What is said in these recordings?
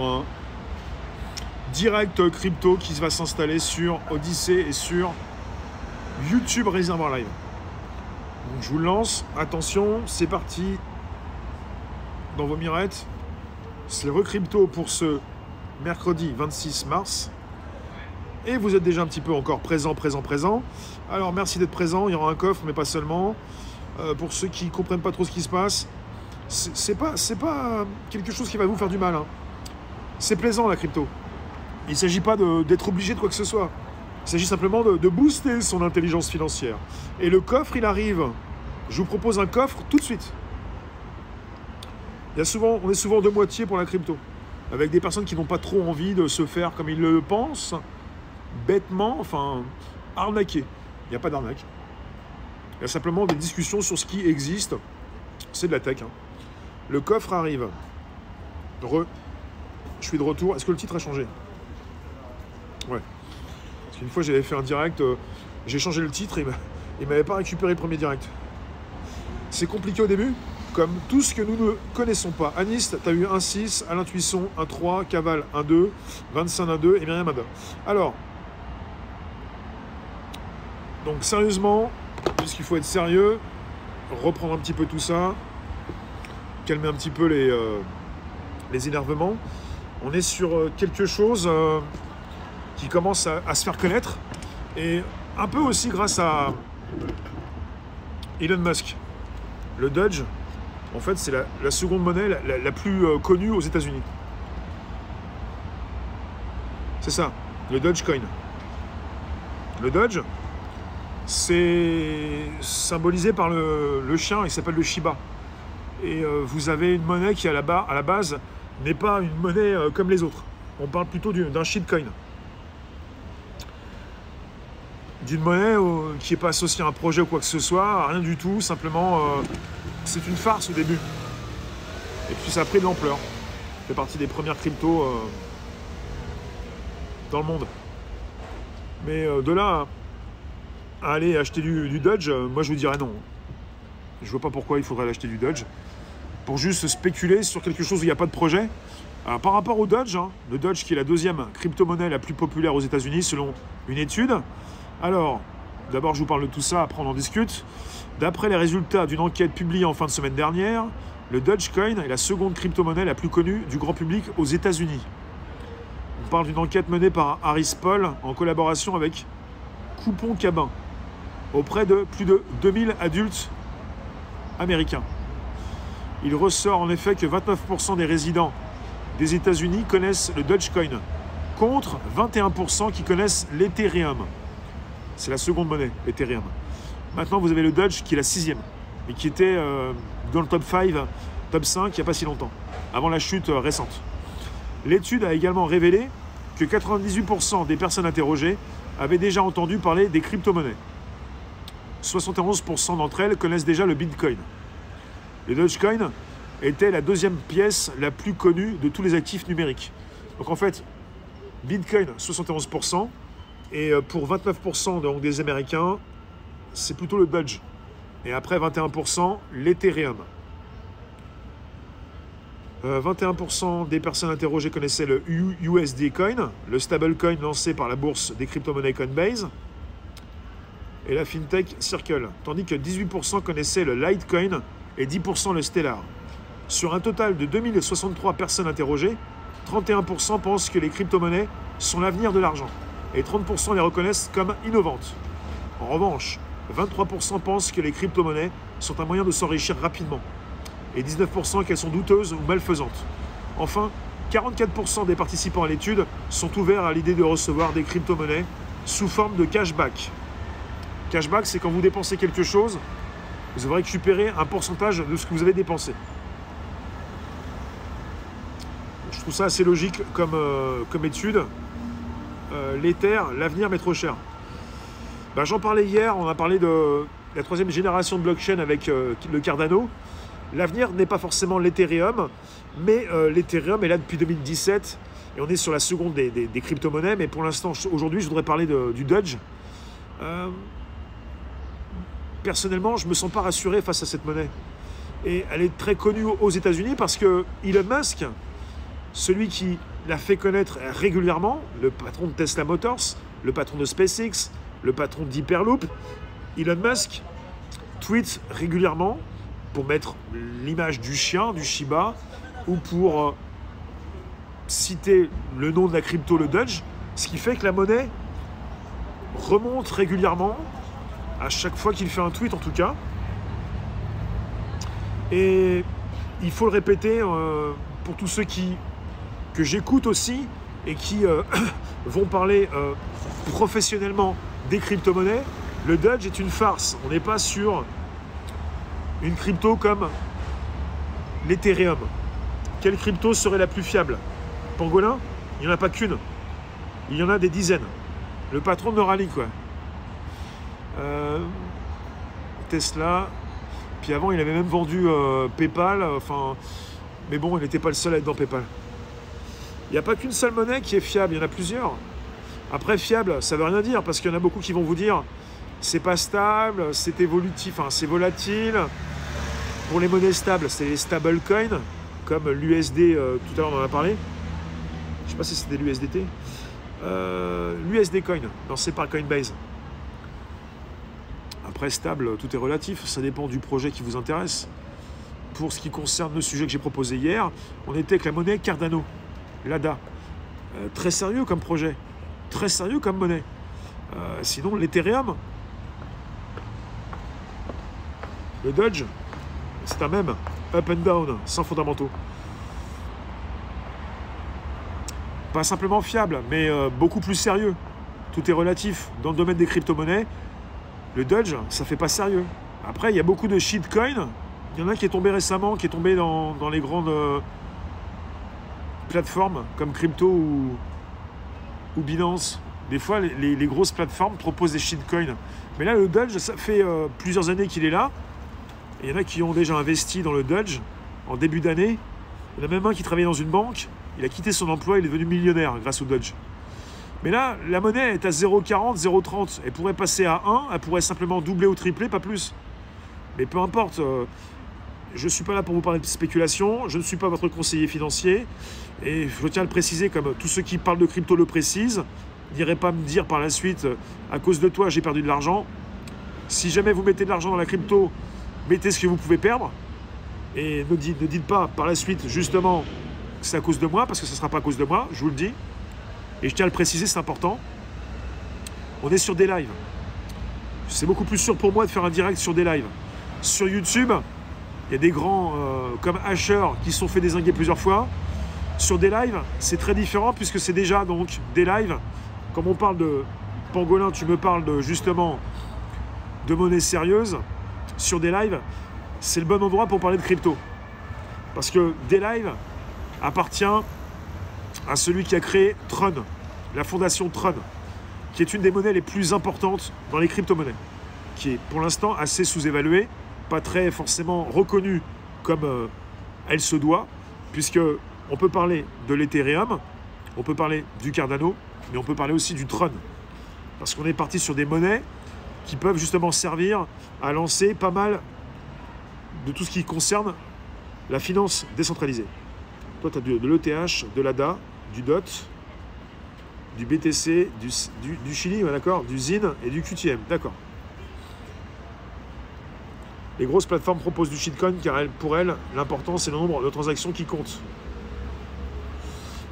Un direct crypto qui va s'installer sur Odyssée et sur YouTube Réservoir Live. Donc je vous le lance, attention, c'est parti dans vos mirettes. C'est le recrypto pour ce mercredi 26 mars. Et vous êtes déjà un petit peu encore présent. Alors merci d'être présent, il y aura un coffre, mais pas seulement. Pour ceux qui ne comprennent pas trop ce qui se passe, c'est pas quelque chose qui va vous faire du mal. Hein. C'est plaisant la crypto. Il ne s'agit pas d'être obligé de quoi que ce soit. Il s'agit simplement de booster son intelligence financière. Et le coffre, il arrive. Je vous propose un coffre tout de suite. On est souvent de moitié pour la crypto. Avec des personnes qui n'ont pas trop envie de se faire comme ils le pensent, bêtement, enfin, arnaquer. Il n'y a pas d'arnaque. Il y a simplement des discussions sur ce qui existe. C'est de la tech. Hein. Le coffre arrive. Je suis de retour. Est-ce que le titre a changé? Ouais. Parce qu'une fois, j'avais fait un direct, j'ai changé le titre et il ne m'avait pas récupéré le premier direct. C'est compliqué au début, comme tout ce que nous ne connaissons pas. Anis, tu as eu un 6, Alain Tuisson, un 3, Caval, un 2, Vincent, un 2 et Myriam, un 2. Alors, donc sérieusement, puisqu'il faut être sérieux, reprendre un petit peu tout ça, calmer un petit peu les énervements. On est sur quelque chose qui commence à se faire connaître et un peu aussi grâce à Elon Musk. Le Doge, en fait, c'est la seconde monnaie la plus connue aux États-Unis. C'est ça, le Dogecoin. Le Doge, c'est symbolisé par le chien, il s'appelle le Shiba. Et vous avez une monnaie qui, à la base, n'est pas une monnaie comme les autres. On parle plutôt d'un shitcoin. D'une monnaie qui n'est pas associée à un projet ou quoi que ce soit, rien du tout, simplement, c'est une farce au début. Et puis ça a pris de l'ampleur. Ça fait partie des premières cryptos dans le monde. Mais de là à aller acheter du Doge, moi je vous dirais non. Je vois pas pourquoi il faudrait acheter du Doge. Pour juste spéculer sur quelque chose où il n'y a pas de projet. Alors, par rapport au Doge, hein, le Doge qui est la deuxième crypto-monnaie la plus populaire aux États-Unis selon une étude. Alors, d'abord je vous parle de tout ça, après on en discute. D'après les résultats d'une enquête publiée en fin de semaine dernière, le Dogecoin est la seconde crypto-monnaie la plus connue du grand public aux États-Unis. On parle d'une enquête menée par Harris Poll en collaboration avec Coupon Cabin auprès de plus de 2000 adultes américains. Il ressort en effet que 29% des résidents des États-Unis connaissent le Dogecoin, contre 21% qui connaissent l'Ethereum. C'est la seconde monnaie, l'Ethereum. Maintenant, vous avez le Doge qui est la sixième, et qui était dans le top 5, top 5 il n'y a pas si longtemps, avant la chute récente. L'étude a également révélé que 98% des personnes interrogées avaient déjà entendu parler des crypto-monnaies. 71% d'entre elles connaissent déjà le Bitcoin. Le Dogecoin était la deuxième pièce la plus connue de tous les actifs numériques. Donc en fait, Bitcoin, 71%, et pour 29% donc des Américains, c'est plutôt le Doge. Et après 21%, l'Ethereum. 21% des personnes interrogées connaissaient le USD Coin, le stablecoin lancé par la bourse des crypto-monnaies Coinbase, et la FinTech Circle, tandis que 18% connaissaient le Litecoin et 10% le Stellar. Sur un total de 2063 personnes interrogées, 31% pensent que les crypto-monnaies sont l'avenir de l'argent et 30% les reconnaissent comme innovantes. En revanche, 23% pensent que les crypto-monnaies sont un moyen de s'enrichir rapidement et 19% qu'elles sont douteuses ou malfaisantes. Enfin, 44% des participants à l'étude sont ouverts à l'idée de recevoir des crypto-monnaies sous forme de cashback. Cashback, c'est quand vous dépensez quelque chose, vous allez récupérer un pourcentage de ce que vous avez dépensé. Je trouve ça assez logique comme étude. L'Ether, l'avenir mais trop cher. Ben, j'en parlais hier, on a parlé de la troisième génération de blockchain avec le Cardano. L'avenir n'est pas forcément l'Ethereum, mais l'Ethereum est là depuis 2017 et on est sur la seconde des crypto-monnaies. Mais pour l'instant, aujourd'hui, je voudrais parler du Doge. Personnellement, je ne me sens pas rassuré face à cette monnaie. Et elle est très connue aux États-Unis parce que Elon Musk, celui qui l'a fait connaître régulièrement, le patron de Tesla Motors, le patron de SpaceX, le patron d'Hyperloop, Elon Musk, tweet régulièrement pour mettre l'image du chien, du Shiba, ou pour citer le nom de la crypto, le Doge, ce qui fait que la monnaie remonte régulièrement, à chaque fois qu'il fait un tweet en tout cas. Et il faut le répéter pour tous ceux que j'écoute aussi et qui vont parler professionnellement des crypto-monnaies, le Doge est une farce. On n'est pas sur une crypto comme l'Ethereum. Quelle crypto serait la plus fiable? Pangolin? Il n'y en a pas qu'une. Il y en a des dizaines. Le patron de Neuralink, quoi. Tesla. Puis avant, il avait même vendu PayPal. Enfin, mais bon, il n'était pas le seul à être dans PayPal. Il n'y a pas qu'une seule monnaie qui est fiable. Il y en a plusieurs. Après, fiable, ça ne veut rien dire parce qu'il y en a beaucoup qui vont vous dire c'est pas stable, c'est évolutif, enfin, c'est volatile. Pour les monnaies stables, c'est les stablecoins, comme l'USD, tout à l'heure on en a parlé. Je ne sais pas si c'était l'USDT. L'USD Coin, non, c'est par Coinbase. Après, stable, tout est relatif, ça dépend du projet qui vous intéresse. Pour ce qui concerne le sujet que j'ai proposé hier, on était avec la monnaie Cardano, l'ADA. Très sérieux comme projet, très sérieux comme monnaie. Sinon, l'Ethereum, le Doge, c'est un même, up and down, sans fondamentaux. Pas simplement fiable, mais beaucoup plus sérieux. Tout est relatif. Dans le domaine des crypto-monnaies, le Doge, ça fait pas sérieux. Après, il y a beaucoup de shitcoins. Il y en a qui est tombé récemment, qui est tombé dans les grandes plateformes comme Crypto ou Binance. Des fois, les grosses plateformes proposent des shitcoins. Mais là, le Doge, ça fait plusieurs années qu'il est là. Et il y en a qui ont déjà investi dans le Doge en début d'année. Il y en a même un qui travaillait dans une banque. Il a quitté son emploi, il est devenu millionnaire grâce au Doge. Mais là, la monnaie est à 0,40, 0,30. Elle pourrait passer à 1, elle pourrait simplement doubler ou tripler, pas plus. Mais peu importe, je ne suis pas là pour vous parler de spéculation, je ne suis pas votre conseiller financier. Et je tiens à le préciser, comme tous ceux qui parlent de crypto le précisent. N'irez pas me dire par la suite, à cause de toi, j'ai perdu de l'argent. Si jamais vous mettez de l'argent dans la crypto, mettez ce que vous pouvez perdre. Et ne dites pas par la suite, justement, que c'est à cause de moi, parce que ce ne sera pas à cause de moi, je vous le dis. Et je tiens à le préciser, c'est important. On est sur des lives. C'est beaucoup plus sûr pour moi de faire un direct sur des lives. Sur YouTube, il y a des grands comme Asher qui se sont fait dézinguer plusieurs fois. Sur des lives, c'est très différent puisque c'est déjà donc des lives. Comme on parle de Pangolin, tu me parles justement de monnaie sérieuse. Sur des lives, c'est le bon endroit pour parler de crypto. Parce que des lives appartient à celui qui a créé Tron, la fondation Tron, qui est une des monnaies les plus importantes dans les crypto-monnaies, qui est pour l'instant assez sous-évaluée, pas très forcément reconnue comme elle se doit, puisque on peut parler de l'Ethereum, on peut parler du Cardano, mais on peut parler aussi du Tron, parce qu'on est parti sur des monnaies qui peuvent justement servir à lancer pas mal de tout ce qui concerne la finance décentralisée. Toi, tu as de l'ETH, de l'ADA, du DOT, du BTC, du Chili, d'accord, du ZIN et du QTM, d'accord. Les grosses plateformes proposent du shitcoin car pour elles, l'important c'est le nombre de transactions qui compte.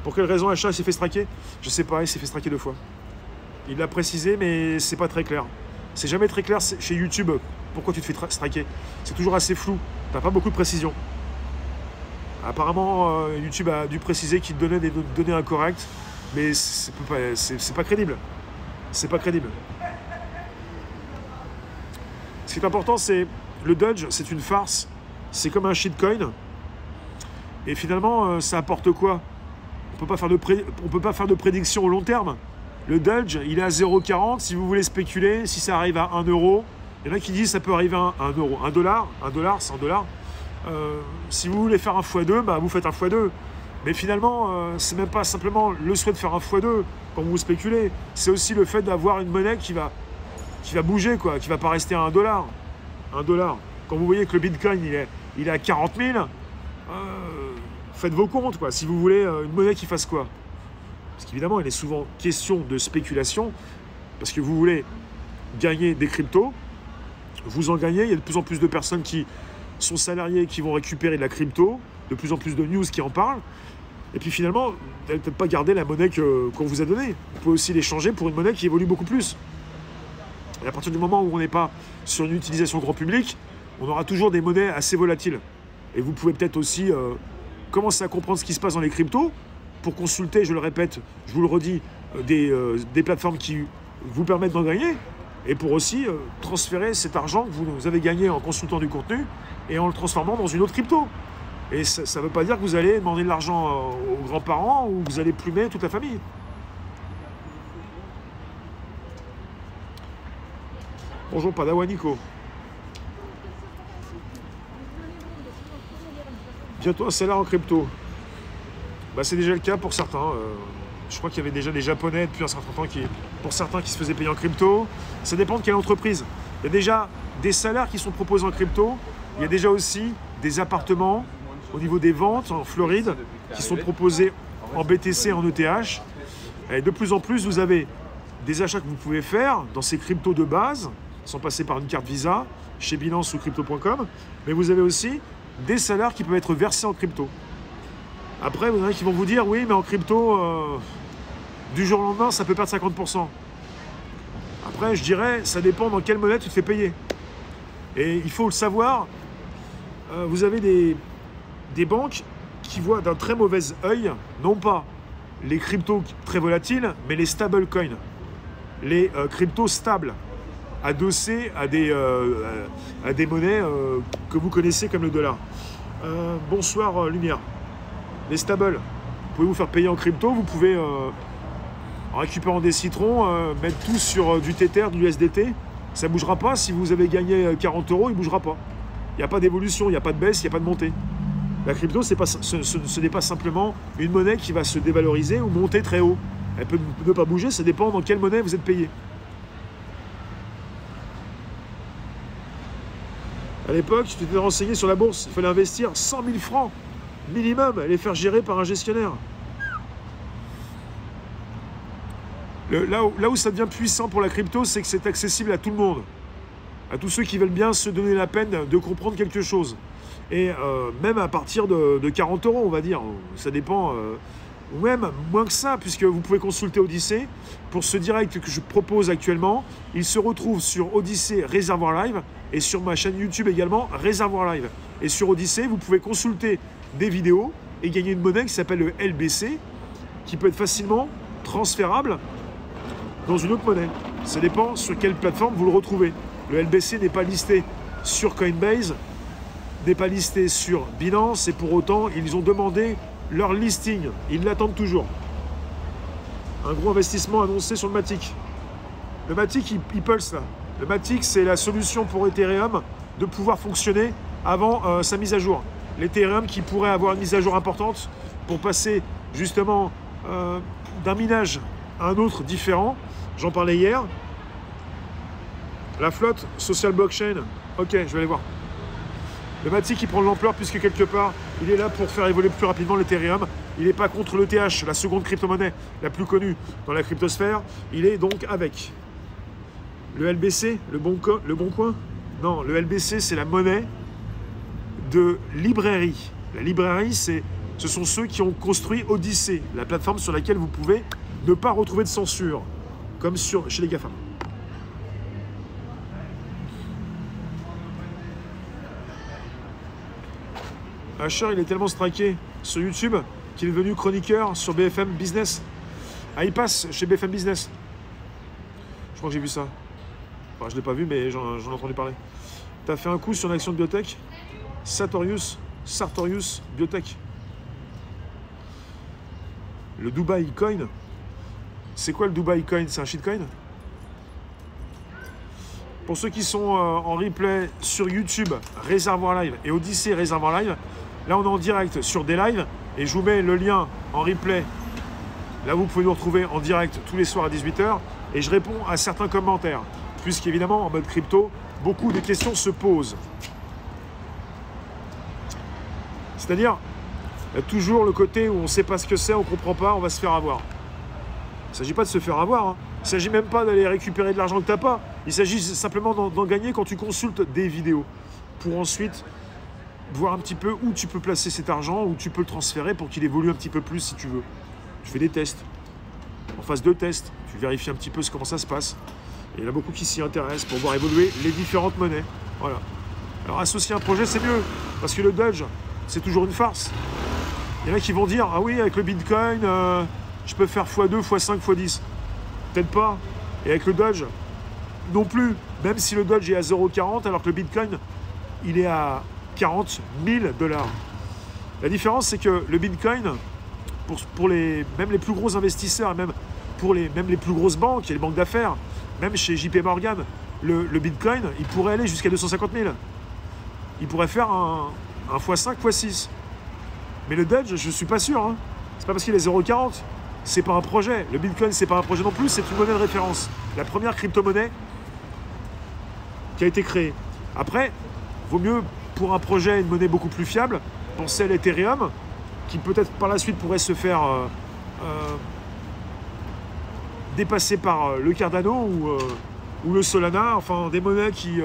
Pour quelle raison Achat s'est fait straquer? Je sais pas, il s'est fait straquer 2 fois. Il l'a précisé, mais c'est pas très clair. C'est jamais très clair chez YouTube pourquoi tu te fais straquer. C'est toujours assez flou, t'as pas beaucoup de précision. Apparemment, YouTube a dû préciser qu'il donnait des données incorrectes, mais c'est pas crédible. C'est pas crédible. Ce qui est important, c'est le Doge, c'est une farce. C'est comme un shitcoin. Et finalement, ça apporte quoi? On peut pas faire de prédiction au long terme. Le Doge, il est à 0,40. Si vous voulez spéculer, si ça arrive à 1 euro, il y en a qui disent que ça peut arriver à 1 euro. 1 dollar, 100 $. Si vous voulez faire un x2, bah vous faites un x2. Mais finalement, c'est même pas simplement le souhait de faire un x2 quand vous spéculez. C'est aussi le fait d'avoir une monnaie qui va bouger, quoi, qui va pas rester à 1 dollar. 1 dollar. Quand vous voyez que le Bitcoin, il est à 40 000, faites vos comptes, quoi. Si vous voulez une monnaie qui fasse quoi? Parce qu'évidemment, il est souvent question de spéculation, parce que vous voulez gagner des cryptos, vous en gagnez, il y a de plus en plus de personnes qui sont salariées, qui vont récupérer de la crypto, de plus en plus de news qui en parlent, et puis finalement, vous n'allez peut-être pas garder la monnaie qu'on vous a donnée. Vous pouvez aussi l'échanger pour une monnaie qui évolue beaucoup plus. Et à partir du moment où on n'est pas sur une utilisation grand public, on aura toujours des monnaies assez volatiles. Et vous pouvez peut-être aussi commencer à comprendre ce qui se passe dans les cryptos pour consulter, je le répète, je vous le redis, des plateformes qui vous permettent d'en gagner et pour aussi transférer cet argent que vous avez gagné en consultant du contenu et en le transformant dans une autre crypto. Et ça ne veut pas dire que vous allez demander de l'argent aux grands-parents ou que vous allez plumer toute la famille. Bonjour Padawan Nico. Bientôt un salaire en crypto. Bah, c'est déjà le cas pour certains. Je crois qu'il y avait déjà des Japonais depuis un certain temps pour certains qui se faisaient payer en crypto. Ça dépend de quelle entreprise. Il y a déjà des salaires qui sont proposés en crypto. Il y a déjà aussi des appartements au niveau des ventes en Floride qui sont proposés en BTC, en ETH. Et de plus en plus, vous avez des achats que vous pouvez faire dans ces cryptos de base, sans passer par une carte Visa, chez Binance ou crypto.com. Mais vous avez aussi des salaires qui peuvent être versés en crypto. Après, vous en avez qui vont vous dire, oui, mais en crypto, du jour au lendemain, ça peut perdre 50%. Après, je dirais, ça dépend dans quelle monnaie tu te fais payer. Et il faut le savoir, vous avez des banques qui voient d'un très mauvais œil, non pas les cryptos très volatiles, mais les stablecoins, les cryptos stables, adossés à des monnaies que vous connaissez comme le dollar. Bonsoir Lumière. Les stables, vous pouvez vous faire payer en crypto, vous pouvez en récupérant des citrons, mettre tout sur du Tether, du USDT, ça ne bougera pas. Si vous avez gagné 40 €, il ne bougera pas. Il n'y a pas d'évolution, il n'y a pas de baisse, il n'y a pas de montée. La crypto, ce n'est pas simplement une monnaie qui va se dévaloriser ou monter très haut. Elle peut ne pas bouger, ça dépend dans quelle monnaie vous êtes payé. À l'époque, tu t'étais renseigné sur la bourse, il fallait investir 100 000 francs minimum et les faire gérer par un gestionnaire. Là où ça devient puissant pour la crypto, c'est que c'est accessible à tout le monde. À tous ceux qui veulent bien se donner la peine de comprendre quelque chose. Et même à partir de 40 €, on va dire, ça dépend, ou même moins que ça, puisque vous pouvez consulter Odyssée. Pour ce direct que je propose actuellement, il se retrouve sur Odyssée Réservoir Live et sur ma chaîne YouTube également, Réservoir Live. Et sur Odyssée, vous pouvez consulter des vidéos et gagner une monnaie qui s'appelle le LBC, qui peut être facilement transférable dans une autre monnaie. Ça dépend sur quelle plateforme vous le retrouvez. Le LBC n'est pas listé sur Coinbase, n'est pas listé sur Binance, et pour autant, ils ont demandé leur listing. Ils l'attendent toujours. Un gros investissement annoncé sur le Matic. Le Matic, il pulse là. Le Matic, c'est la solution pour Ethereum de pouvoir fonctionner avant sa mise à jour. L'Ethereum qui pourrait avoir une mise à jour importante pour passer justement d'un minage à un autre différent. J'en parlais hier. La flotte social blockchain. Ok, je vais aller voir. Le Matic qui prend de l'ampleur puisque quelque part, il est là pour faire évoluer plus rapidement l'Ethereum. Il n'est pas contre l'ETH, la seconde crypto-monnaie la plus connue dans la cryptosphère. Il est donc avec. Le LBC, le bon coin. Non, le LBC, c'est la monnaie de librairie. La librairie, ce sont ceux qui ont construit Odyssée, la plateforme sur laquelle vous pouvez ne pas retrouver de censure, comme chez les GAFAM. Asher, il est tellement striké sur YouTube qu'il est devenu chroniqueur sur BFM Business. Ah, il passe chez BFM Business. Je crois que j'ai vu ça. Enfin, je ne l'ai pas vu, mais j'en ai entendu parler. Tu as fait un coup sur une action de biotech? Sartorius Biotech. Le Dubai Coin. C'est quoi le Dubai Coin? C'est un shitcoin? Pour ceux qui sont en replay sur YouTube, Réservoir Live et Odyssée Réservoir Live, là on est en direct sur des lives et je vous mets le lien en replay. Là vous pouvez nous retrouver en direct tous les soirs à 18 h et je réponds à certains commentaires. Puisqu'évidemment en mode crypto, beaucoup de questions se posent. C'est-à-dire, Il y a toujours le côté où on ne sait pas ce que c'est, on ne comprend pas, on va se faire avoir. Il ne s'agit pas de se faire avoir. Hein. Il ne s'agit même pas d'aller récupérer de l'argent que tu n'as pas. Il s'agit simplement d'en gagner quand tu consultes des vidéos. Pour ensuite voir un petit peu où tu peux placer cet argent, où tu peux le transférer pour qu'il évolue un petit peu plus si tu veux. Tu fais des tests. En phase de test, tu vérifies un petit peu comment ça se passe. Et il y en a beaucoup qui s'y intéressent pour voir évoluer les différentes monnaies. Voilà. Alors associer un projet, c'est mieux. Parce que le Dodge, c'est toujours une farce. Il y en a qui vont dire, ah oui, avec le Bitcoin, je peux faire x2, x5, x10. Peut-être pas. Et avec le Dodge, non plus. Même si le Dodge est à 0,40, alors que le Bitcoin, il est à 40 000 $. La différence, c'est que le Bitcoin, pour même les plus gros investisseurs, même pour même les plus grosses banques et les banques d'affaires, même chez JP Morgan, le Bitcoin, il pourrait aller jusqu'à 250 000. Il pourrait faire un x5, x6. Mais le Dodge, je ne suis pas sûr. Hein. C'est pas parce qu'il est 0,40. C'est pas un projet. Le Bitcoin, c'est pas un projet non plus, c'est une monnaie de référence. La première crypto-monnaie qui a été créée. Après, vaut mieux, pour un projet, une monnaie beaucoup plus fiable, penser à l'Ethereum, qui peut-être par la suite pourrait se faire dépasser par le Cardano ou le Solana, enfin des monnaies qui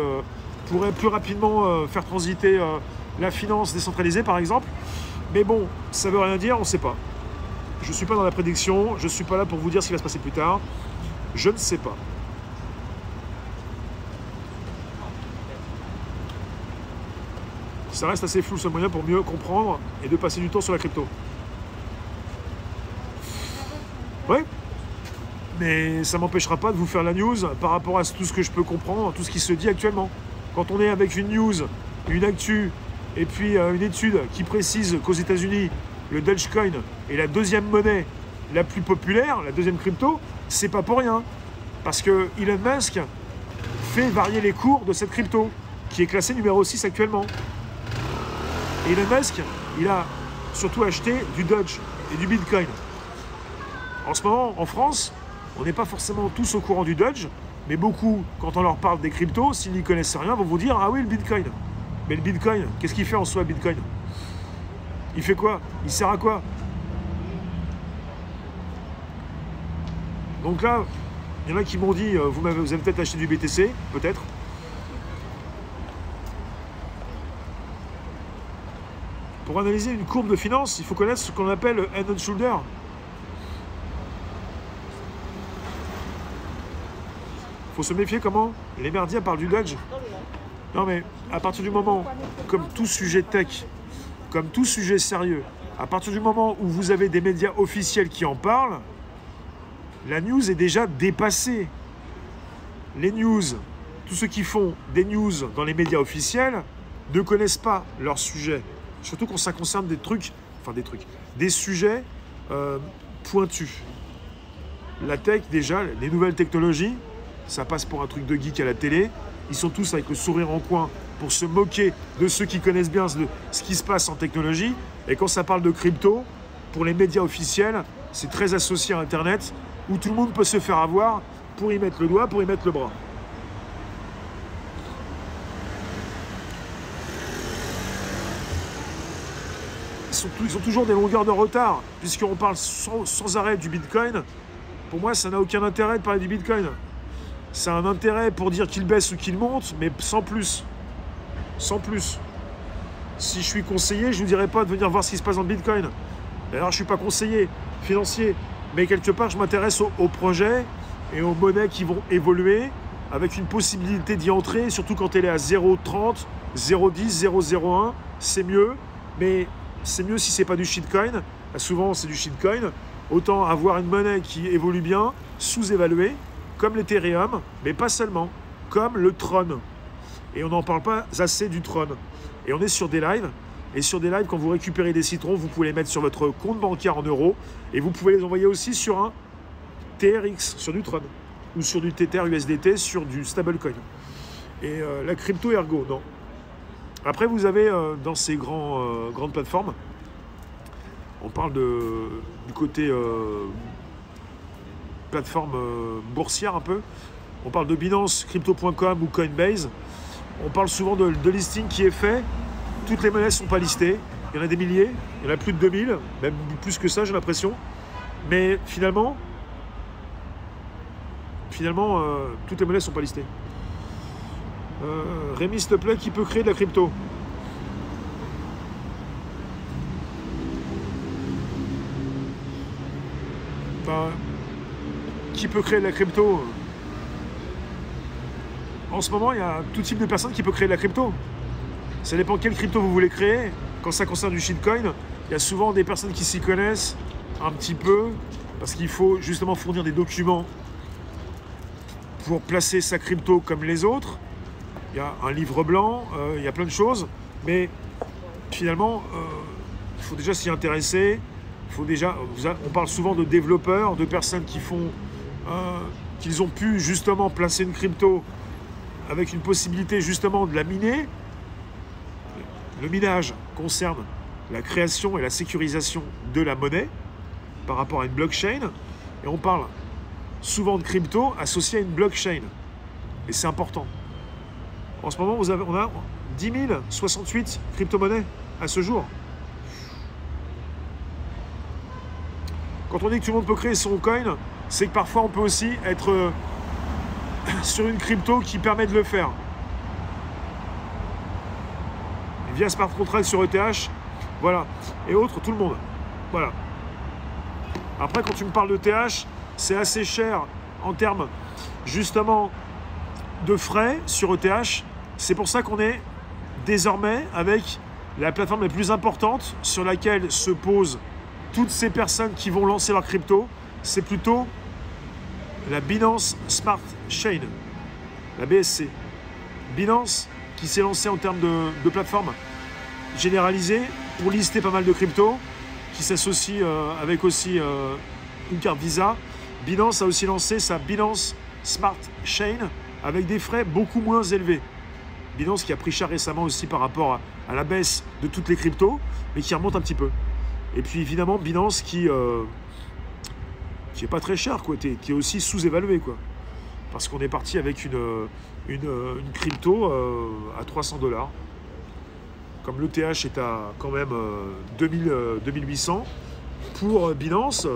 pourraient plus rapidement faire transiter la finance décentralisée, par exemple. Mais bon, ça veut rien dire, on ne sait pas. Je ne suis pas dans la prédiction, je ne suis pas là pour vous dire ce qui va se passer plus tard. Je ne sais pas. Ça reste assez flou ce moyen pour mieux comprendre et de passer du temps sur la crypto. Oui, mais ça ne m'empêchera pas de vous faire la news par rapport à tout ce que je peux comprendre, tout ce qui se dit actuellement. Quand on est avec une news, une actu, et puis une étude qui précise qu'aux États-Unis, le Dogecoin est la deuxième monnaie la plus populaire, la deuxième crypto, c'est pas pour rien. Parce que Elon Musk fait varier les cours de cette crypto, qui est classée numéro 6 actuellement. Et Elon Musk, il a surtout acheté du Doge et du Bitcoin. En ce moment, en France, on n'est pas forcément tous au courant du Doge, mais beaucoup, quand on leur parle des cryptos, s'ils n'y connaissent rien, vont vous dire « Ah oui, le Bitcoin ». Mais le Bitcoin, qu'est-ce qu'il fait en soi, le Bitcoin? Il fait quoi? Il sert à quoi? Donc là, il y en a qui m'ont dit, vous avez peut-être acheté du BTC, peut-être. Pour analyser une courbe de finance, il faut connaître ce qu'on appelle le head and shoulder. Il faut se méfier comment? Les merdias parlent du Dodge. Non mais, à partir du moment, comme tout sujet tech, comme tout sujet sérieux, à partir du moment où vous avez des médias officiels qui en parlent, la news est déjà dépassée. Les news, tous ceux qui font des news dans les médias officiels ne connaissent pas leur sujet. Surtout quand ça concerne des sujets pointus. La tech, déjà, les nouvelles technologies, ça passe pour un truc de geek à la télé. Ils sont tous avec le sourire en coin pour se moquer de ceux qui connaissent bien ce qui se passe en technologie. Et quand ça parle de crypto, pour les médias officiels, c'est très associé à Internet, où tout le monde peut se faire avoir pour y mettre le doigt, pour y mettre le bras. Ils ont toujours des longueurs de retard, puisqu'on parle sans arrêt du Bitcoin. Pour moi, ça n'a aucun intérêt de parler du Bitcoin. Ça a un intérêt pour dire qu'il baisse ou qu'il monte, mais sans plus. Sans plus. Si je suis conseiller, je ne vous dirais pas de venir voir ce qui se passe dans le Bitcoin. D'ailleurs, je ne suis pas conseiller financier, mais quelque part, je m'intéresse aux projets et aux monnaies qui vont évoluer avec une possibilité d'y entrer, surtout quand elle est à 0,30, 0,10, 0,01, c'est mieux. Mais c'est mieux si ce n'est pas du shitcoin. Souvent, c'est du shitcoin. Autant avoir une monnaie qui évolue bien, sous-évaluée, comme l'Ethereum, mais pas seulement, comme le Tron. Et on n'en parle pas assez du Tron. Et on est sur des lives, et sur des lives, quand vous récupérez des citrons, vous pouvez les mettre sur votre compte bancaire en euros, et vous pouvez les envoyer aussi sur un TRX, sur du Tron, ou sur du Tether USDT, sur du stablecoin. Et la crypto ergo, non. Après, vous avez dans ces grandes plateformes, on parle du côté plateforme boursière un peu. On parle de Binance, Crypto.com ou Coinbase. On parle souvent de listing qui est fait. Toutes les monnaies ne sont pas listées. il y en a des milliers, il y en a plus de 2000, même plus que ça, j'ai l'impression. Mais finalement, toutes les monnaies ne sont pas listées. Rémi, s'il te plaît, qui peut créer de la crypto? Qui peut créer de la crypto? En ce moment, il y a tout type de personnes qui peuvent créer de la crypto. Ça dépend quelle crypto vous voulez créer. Quand ça concerne du shitcoin, il y a souvent des personnes qui s'y connaissent un petit peu, parce qu'il faut justement fournir des documents pour placer sa crypto comme les autres. Il y a un livre blanc, il y a plein de choses, mais finalement, il faut déjà s'y intéresser. On parle souvent de développeurs, de personnes qui qu'ils ont pu justement placer une crypto avec une possibilité justement de la miner. Le minage concerne la création et la sécurisation de la monnaie par rapport à une blockchain. Et on parle souvent de crypto associée à une blockchain. Et c'est important. En ce moment, on a 10 068 crypto-monnaies à ce jour. Quand on dit que tout le monde peut créer son coin, c'est que parfois on peut aussi être sur une crypto qui permet de le faire. Via smart contract sur ETH, voilà. Et autres, tout le monde. Voilà. Après, quand tu me parles de TH, c'est assez cher en termes justement de frais sur ETH. C'est pour ça qu'on est désormais avec la plateforme la plus importante sur laquelle se posent toutes ces personnes qui vont lancer leur crypto. C'est plutôt la Binance Smart Chain, la BSC. Binance qui s'est lancée en termes de plateforme généralisée pour lister pas mal de cryptos, qui s'associe avec aussi une carte Visa. Binance a aussi lancé sa Binance Smart Chain avec des frais beaucoup moins élevés. Binance qui a pris cher récemment aussi par rapport à la baisse de toutes les cryptos, mais qui remonte un petit peu. Et puis évidemment Binance qui est pas très cher, quoi, qui est aussi sous-évalué, quoi. Parce qu'on est parti avec une crypto à 300 $. Comme l'ETH est à quand même 2800, pour Binance,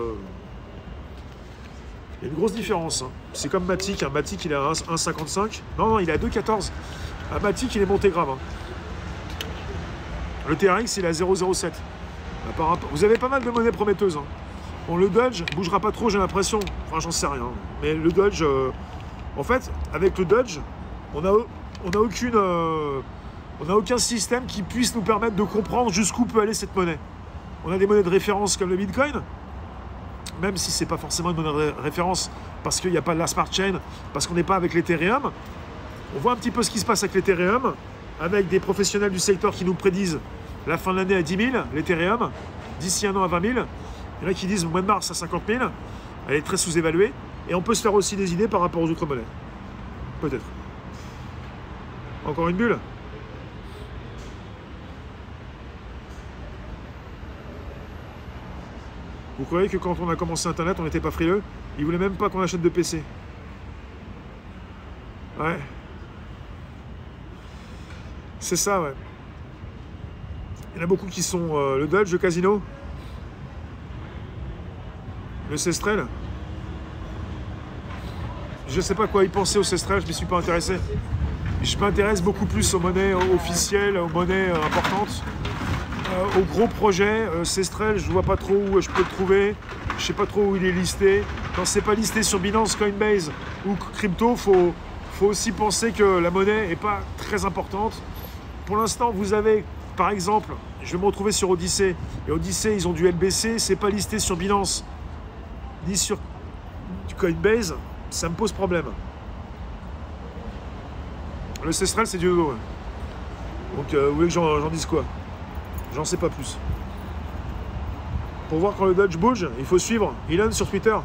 il y a une grosse différence. Hein. C'est comme Matic. Hein. Matic, il est à 1,55. Non, il est à 2,14. À Matic, il est monté grave. Hein. Le TRX, il est à 0,07. Vous avez pas mal de monnaies prometteuses. Hein. Bon, le Dodge ne bougera pas trop, j'ai l'impression. Enfin, j'en sais rien. Mais le Dodge, en fait, avec le Dodge, on n'a aucun système qui puisse nous permettre de comprendre jusqu'où peut aller cette monnaie. On a des monnaies de référence comme le Bitcoin, même si ce n'est pas forcément une monnaie de référence, parce qu'il n'y a pas de la Smart Chain, parce qu'on n'est pas avec l'Ethereum. On voit un petit peu ce qui se passe avec l'Ethereum, avec des professionnels du secteur qui nous prédisent la fin de l'année à 10 000, l'Ethereum, d'ici un an à 20 000. Il y en a qui disent au mois de mars à 50 000. Elle est très sous-évaluée. Et on peut se faire aussi des idées par rapport aux autres monnaies. Peut-être. Encore une bulle. Vous croyez que quand on a commencé Internet, on n'était pas frileux? Ils ne voulaient même pas qu'on achète de PC. Ouais. C'est ça, ouais. Il y en a beaucoup qui sont le Dodge, le Casino, le Cestrel. Je ne sais pas quoi y penser au Cestrel, je ne m'y suis pas intéressé. Je m'intéresse beaucoup plus aux monnaies officielles, aux monnaies importantes, aux gros projets. Cestrel, je ne vois pas trop où je peux le trouver. Je ne sais pas trop où il est listé. Quand ce n'est pas listé sur Binance, Coinbase ou Crypto, faut aussi penser que la monnaie n'est pas très importante. Pour l'instant, vous avez, par exemple, je vais me retrouver sur Odyssey. Et Odyssey, ils ont du LBC, c'est pas listé sur Binance ni sur Coinbase. Ça me pose problème. Le Cestrel, c'est du Hugo. Ouais. Donc, vous voulez que j'en dise quoi? J'en sais pas plus. Pour voir quand le Dodge bouge, il faut suivre Elon sur Twitter.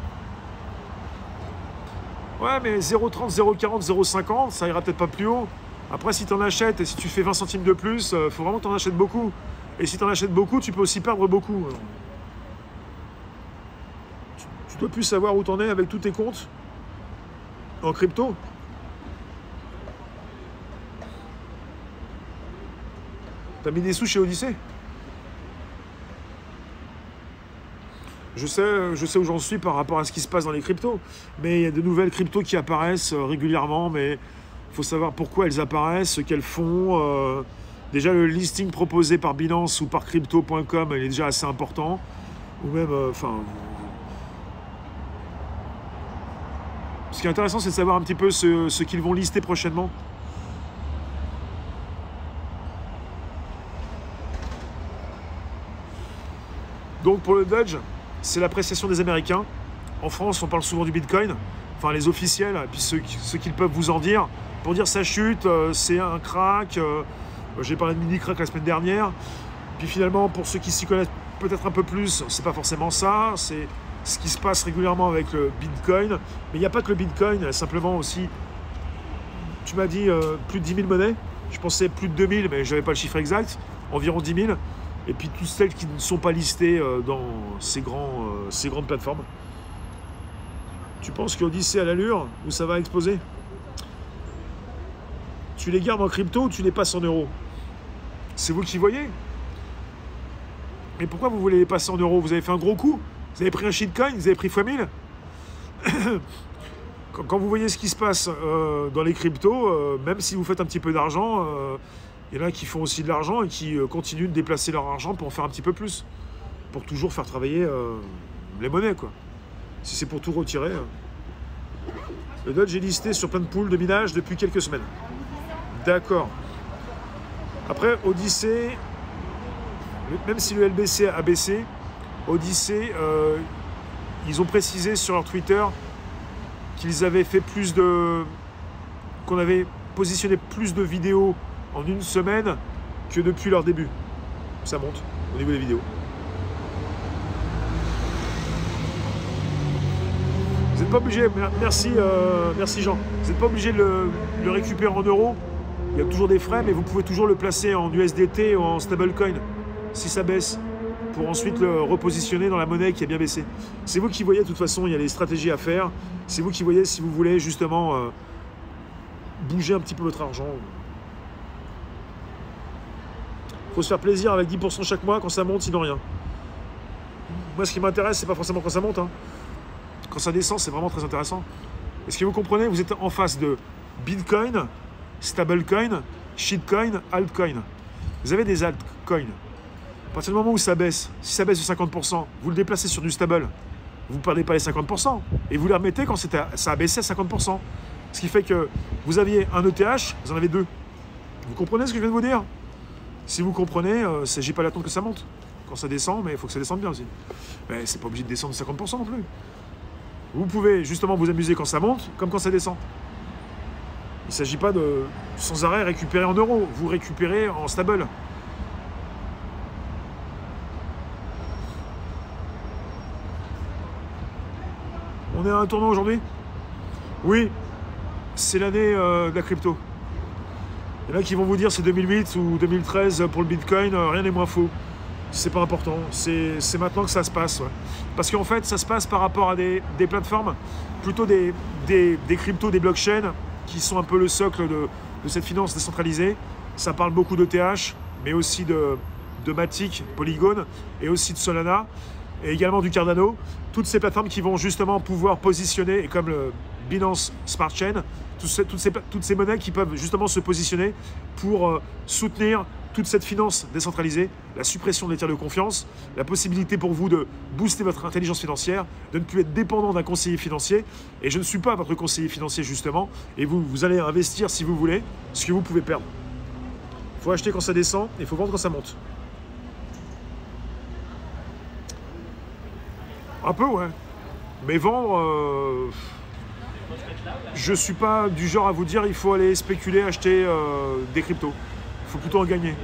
Ouais, mais 0,30, 0,40, 0,50, ça ira peut-être pas plus haut. Après, si tu en achètes et si tu fais 20 centimes de plus, il faut vraiment que tu en achètes beaucoup. Et si tu en achètes beaucoup, tu peux aussi perdre beaucoup. Tu dois plus savoir où tu en es avec tous tes comptes en crypto. T'as mis des sous chez Odyssey? Je sais où j'en suis par rapport à ce qui se passe dans les cryptos, mais il y a de nouvelles cryptos qui apparaissent régulièrement, mais il faut savoir pourquoi elles apparaissent, ce qu'elles font. Déjà, le listing proposé par Binance ou par crypto.com, il est déjà assez important. Ou même, ce qui est intéressant, c'est de savoir un petit peu ce qu'ils vont lister prochainement. Donc pour le Dodge, c'est l'appréciation des Américains. En France, on parle souvent du Bitcoin, enfin les officiels, et puis ceux qu'ils peuvent vous en dire. Pour dire ça chute, c'est un crack. J'ai parlé de mini crack la semaine dernière. Puis finalement, pour ceux qui s'y connaissent peut-être un peu plus, c'est pas forcément ça. C'est ce qui se passe régulièrement avec le Bitcoin. Mais il n'y a pas que le Bitcoin, il y a simplement aussi, tu m'as dit plus de 10 000 monnaies. Je pensais plus de 2000, mais je n'avais pas le chiffre exact. Environ 10 000. Et puis toutes celles qui ne sont pas listées dans ces grandes plateformes. Tu penses qu'Odyssée a l'allure où ça va exploser? Tu les gardes en crypto ou tu les passes en euros? C'est vous qui voyez. Mais pourquoi vous voulez les passer en euros? Vous avez fait un gros coup? Vous avez pris un shitcoin? Vous avez pris x1000? Quand vous voyez ce qui se passe dans les cryptos, même si vous faites un petit peu d'argent, il y en a qui font aussi de l'argent et qui continuent de déplacer leur argent pour en faire un petit peu plus. Pour toujours faire travailler les monnaies, quoi. Si c'est pour tout retirer. Le Dodge est listé sur plein de pools de minage depuis quelques semaines. D'accord. Après, Odyssée, même si le LBC a baissé, Odyssée, ils ont précisé sur leur Twitter qu'ils avaient fait qu'on avait positionné plus de vidéos en une semaine que depuis leur début. Ça monte au niveau des vidéos. Vous n'êtes pas obligé, merci Jean, vous n'êtes pas obligé de le récupérer en euros. Il y a toujours des frais, mais vous pouvez toujours le placer en USDT ou en stablecoin si ça baisse, pour ensuite le repositionner dans la monnaie qui a bien baissé. C'est vous qui voyez, de toute façon, il y a des stratégies à faire. C'est vous qui voyez si vous voulez justement bouger un petit peu votre argent. Il faut se faire plaisir avec 10% chaque mois, quand ça monte, sinon rien. Moi, ce qui m'intéresse, c'est pas forcément quand ça monte. Hein. Quand ça descend, c'est vraiment très intéressant. Est-ce que vous comprenez? Vous êtes en face de Bitcoin, stablecoin, shitcoin, altcoin. Vous avez des altcoins. À partir du moment où ça baisse, si ça baisse de 50%, vous le déplacez sur du stable, vous ne perdez pas les 50%, et vous les remettez quand ça a baissé à 50%. Ce qui fait que vous aviez un ETH, vous en avez deux. Vous comprenez ce que je viens de vous dire? Si vous comprenez, il ne s'agit pas d'attendre que ça monte. Quand ça descend, mais il faut que ça descende bien aussi. Mais c'est pas obligé de descendre de 50% non plus. Vous pouvez justement vous amuser quand ça monte, comme quand ça descend. Il ne s'agit pas de sans arrêt récupérer en euros, vous récupérez en stable. On est à un tournant aujourd'hui? Oui, c'est l'année de la crypto. Il y en a qui vont vous dire c'est 2008 ou 2013 pour le Bitcoin, rien n'est moins faux. C'est pas important, c'est maintenant que ça se passe. Ouais. Parce qu'en fait, ça se passe par rapport à des plateformes, plutôt des cryptos, des blockchains, qui sont un peu le socle de cette finance décentralisée. Ça parle beaucoup d'ETH, mais aussi de Matic, Polygon, et aussi de Solana, et également du Cardano. Toutes ces plateformes qui vont justement pouvoir positionner, et comme le Binance Smart Chain, toutes ces monnaies qui peuvent justement se positionner pour soutenir toute cette finance décentralisée, la suppression des tiers de confiance, la possibilité pour vous de booster votre intelligence financière, de ne plus être dépendant d'un conseiller financier. Et je ne suis pas votre conseiller financier justement, et vous allez investir si vous voulez, ce que vous pouvez perdre. Il faut acheter quand ça descend, et il faut vendre quand ça monte. Un peu, ouais. Mais vendre, je ne suis pas du genre à vous dire il faut aller spéculer, acheter des cryptos. Il faut plutôt en gagner.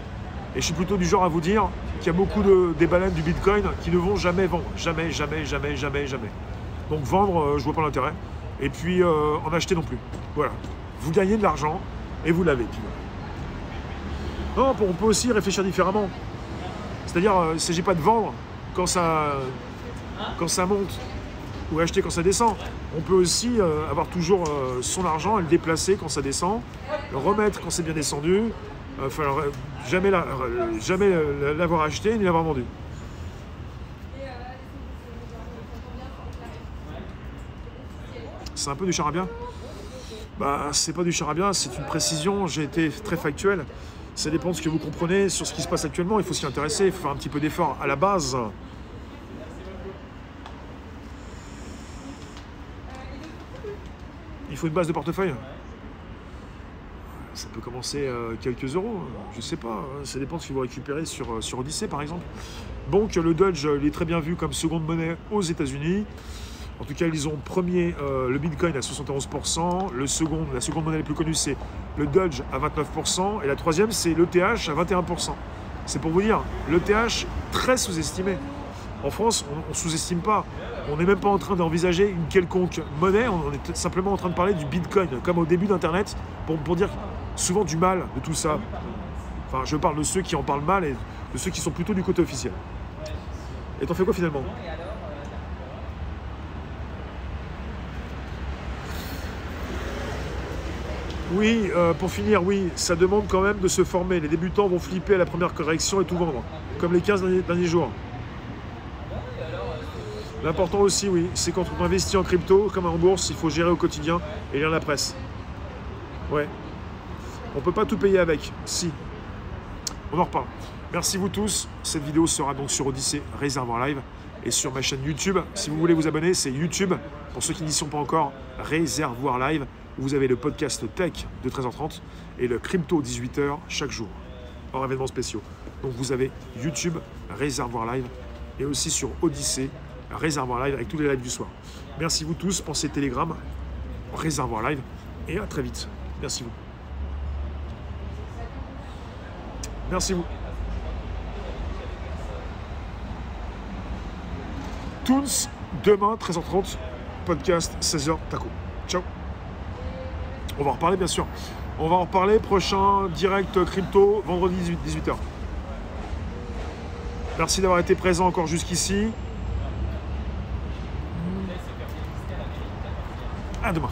Et je suis plutôt du genre à vous dire qu'il y a beaucoup des baleines du Bitcoin qui ne vont jamais vendre. Jamais, jamais, jamais, jamais, jamais. Donc vendre, je ne vois pas l'intérêt. Et puis en acheter non plus. Voilà. Vous gagnez de l'argent et vous l'avez. Non, on peut aussi réfléchir différemment. C'est-à-dire, il ne s'agit pas de vendre quand ça monte ou acheter quand ça descend. On peut aussi avoir toujours son argent et le déplacer quand ça descend, le remettre quand c'est bien descendu, enfin, jamais l'avoir acheté ni l'avoir vendu. C'est un peu du charabia. Bah, c'est pas du charabia, c'est une précision. J'ai été très factuel. Ça dépend de ce que vous comprenez sur ce qui se passe actuellement. Il faut s'y intéresser, il faut faire un petit peu d'effort à la base. Il faut une base de portefeuille. Ça peut commencer quelques euros, je sais pas. Ça dépend de ce que vous récupérez sur Odyssey, par exemple. Donc, le Doge, il est très bien vu comme seconde monnaie aux États-Unis. En tout cas, ils ont premier le Bitcoin à 71%. La seconde monnaie la plus connue, c'est le Doge à 29%. Et la troisième, c'est l'ETH à 21%. C'est pour vous dire, l'ETH, très sous-estimé. En France, on ne sous-estime pas. On n'est même pas en train d'envisager une quelconque monnaie. On est simplement en train de parler du Bitcoin, comme au début d'Internet, pour dire souvent du mal de tout ça. Enfin, je parle de ceux qui en parlent mal et de ceux qui sont plutôt du côté officiel. Et t'en fais quoi finalement ? Oui, pour finir, oui, ça demande quand même de se former. Les débutants vont flipper à la première correction et tout vendre, comme les 15 derniers jours. L'important aussi, oui, c'est quand on investit en crypto, comme en bourse, il faut gérer au quotidien et lire la presse. Ouais. On ne peut pas tout payer avec. Si. On en reparle. Merci vous tous. Cette vidéo sera donc sur Odyssey Réservoir Live et sur ma chaîne YouTube. Si vous voulez vous abonner, c'est YouTube. Pour ceux qui n'y sont pas encore, Réservoir Live, où vous avez le podcast Tech de 13h30 et le Crypto 18h chaque jour, hors événements spéciaux. Donc vous avez YouTube Réservoir Live et aussi sur Odyssey Réservoir Live avec tous les lives du soir. Merci vous tous. Pensez Telegram, Réservoir Live et à très vite. Merci vous. Merci vous. Toons, demain, 13h30, podcast, 16h, taco. Ciao. On va en reparler, bien sûr. On va en reparler, prochain direct crypto, vendredi 18h. Merci d'avoir été présent encore jusqu'ici. À demain.